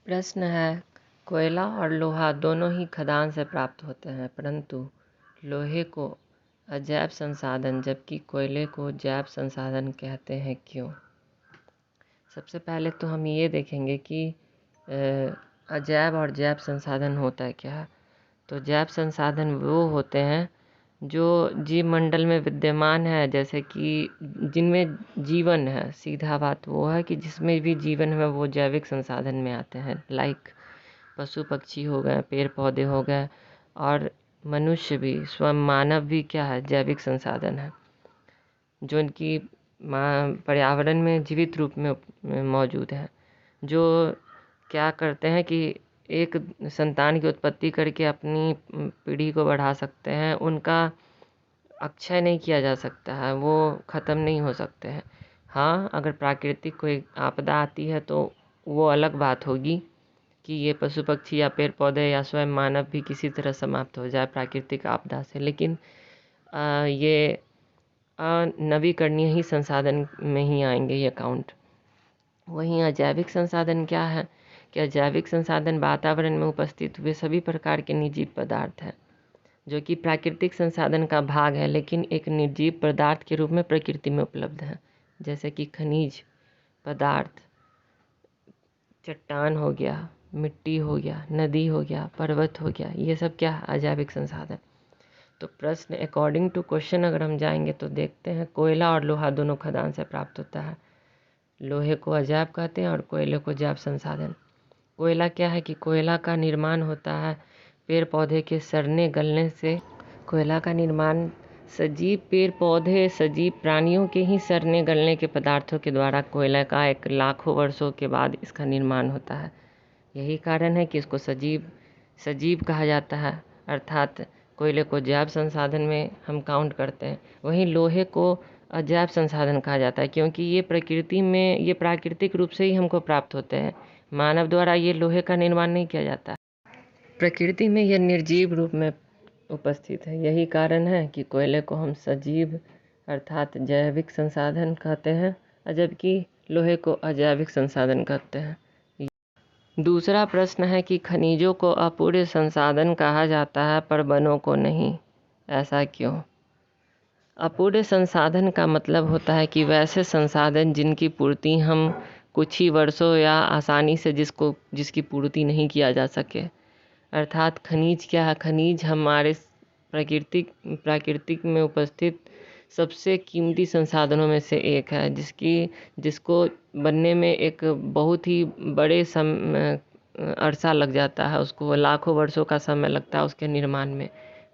प्रश्न है, कोयला और लोहा दोनों ही खदान से प्राप्त होते हैं, परंतु लोहे को अजैव संसाधन जबकि कोयले को जैव संसाधन कहते हैं, क्यों? सबसे पहले तो हम ये देखेंगे कि अजैव और जैव संसाधन होता है क्या। तो जैव संसाधन वो होते हैं जो जीव मंडल में विद्यमान है, जैसे कि जिनमें जीवन है। सीधा बात वो है कि जिसमें भी जीवन है वो जैविक संसाधन में आते हैं। लाइक पशु पक्षी हो गए, पेड़ पौधे हो गए, और मनुष्य भी, स्वयं मानव भी क्या है, जैविक संसाधन है जो इनकी पर्यावरण में जीवित रूप में मौजूद है, जो क्या करते हैं कि एक संतान की उत्पत्ति करके अपनी पीढ़ी को बढ़ा सकते हैं। उनका अक्षय नहीं किया जा सकता है, वो ख़त्म नहीं हो सकते हैं। हाँ, अगर प्राकृतिक कोई आपदा आती है तो वो अलग बात होगी कि ये पशु पक्षी या पेड़ पौधे या स्वयं मानव भी किसी तरह समाप्त हो जाए प्राकृतिक आपदा से, लेकिन ये नवीकरणीय ही संसाधन में ही आएंगे ये काउंट। वहीं अजैविक संसाधन क्या है कि अजैविक संसाधन वातावरण में उपस्थित हुए सभी प्रकार के निर्जीव पदार्थ हैं जो कि प्राकृतिक संसाधन का भाग है, लेकिन एक निर्जीव पदार्थ के रूप में प्रकृति में उपलब्ध है। जैसे कि खनिज पदार्थ, चट्टान हो गया, मिट्टी हो गया, नदी हो गया, पर्वत हो गया, ये सब क्या है, अजैविक संसाधन। तो प्रश्न अकॉर्डिंग टू क्वेश्चन अगर हम जाएंगे तो देखते हैं, कोयला और लोहा दोनों खदान से प्राप्त होता है। लोहे को अजैव कहते हैं और कोयले को जैव संसाधन। कोयला क्या है कि कोयला का निर्माण होता है पेड़ पौधे के सड़ने गलने से। कोयला का निर्माण सजीव पेड़ पौधे, सजीव प्राणियों के ही सड़ने गलने के पदार्थों के द्वारा कोयला का एक लाखों वर्षों के बाद इसका निर्माण होता है। यही कारण है कि इसको सजीव कहा जाता है, अर्थात कोयले को जैव संसाधन में हम काउंट करते हैं। वहीं लोहे को अजैव संसाधन कहा जाता है क्योंकि ये प्राकृतिक रूप से ही हमको प्राप्त होते हैं। मानव द्वारा ये लोहे का निर्माण नहीं किया जाता, प्रकृति में यह निर्जीव रूप में उपस्थित है। यही कारण है कि कोयले को हम सजीव अर्थात जैविक संसाधन कहते हैं, जबकि लोहे को अजैविक संसाधन कहते हैं। दूसरा प्रश्न है कि खनिजों को अपूर्ण संसाधन कहा जाता है पर वनों को नहीं, ऐसा क्यों? अपूर्ण संसाधन का मतलब होता है कि वैसे संसाधन जिनकी पूर्ति हम कुछ ही वर्षों या आसानी से जिसकी पूर्ति नहीं किया जा सके। अर्थात खनिज क्या है, खनिज हमारे प्राकृतिक में उपस्थित सबसे कीमती संसाधनों में से एक है, जिसको बनने में एक बहुत ही बड़े अरसा लग जाता है। उसको लाखों वर्षों का समय लगता है उसके निर्माण में।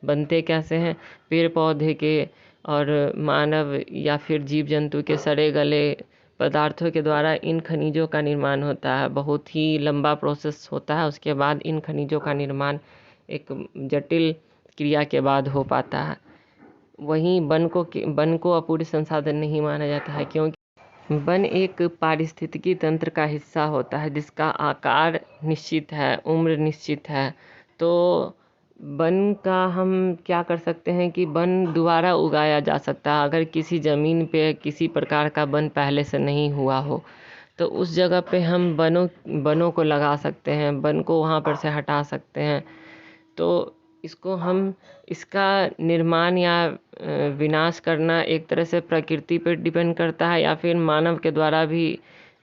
बनते कैसे हैं, पेड़ पौधे के और मानव या फिर जीव जंतु के सड़े गले पदार्थों के द्वारा इन खनिजों का निर्माण होता है। बहुत ही लंबा प्रोसेस होता है, उसके बाद इन खनिजों का निर्माण एक जटिल क्रिया के बाद हो पाता है। वहीं वन को अपूर्ण संसाधन नहीं माना जाता है क्योंकि वन एक पारिस्थितिकी तंत्र का हिस्सा होता है जिसका आकार निश्चित है, उम्र निश्चित है। तो वन का हम क्या कर सकते हैं कि वन दोबारा उगाया जा सकता है। अगर किसी ज़मीन पे किसी प्रकार का वन पहले से नहीं हुआ हो तो उस जगह पे हम वनों को लगा सकते हैं, वन को वहाँ पर से हटा सकते हैं। तो इसका निर्माण या विनाश करना एक तरह से प्रकृति पर डिपेंड करता है या फिर मानव के द्वारा भी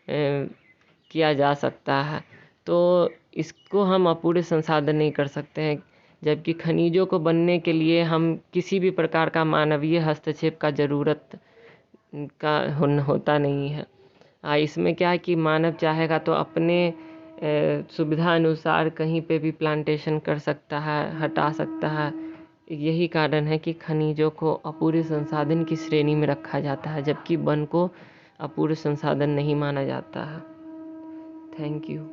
किया जा सकता है। तो इसको हम अपूर्ण संसाधन नहीं कर सकते हैं, जबकि खनिजों को बनने के लिए हम किसी भी प्रकार का मानवीय हस्तक्षेप का ज़रूरत का होता नहीं है। इसमें क्या है कि मानव चाहेगा तो अपने सुविधा अनुसार कहीं पे भी प्लांटेशन कर सकता है, हटा सकता है। यही कारण है कि खनिजों को अपूर्ण संसाधन की श्रेणी में रखा जाता है, जबकि वन को अपूर्ण संसाधन नहीं माना जाता है। Thank you.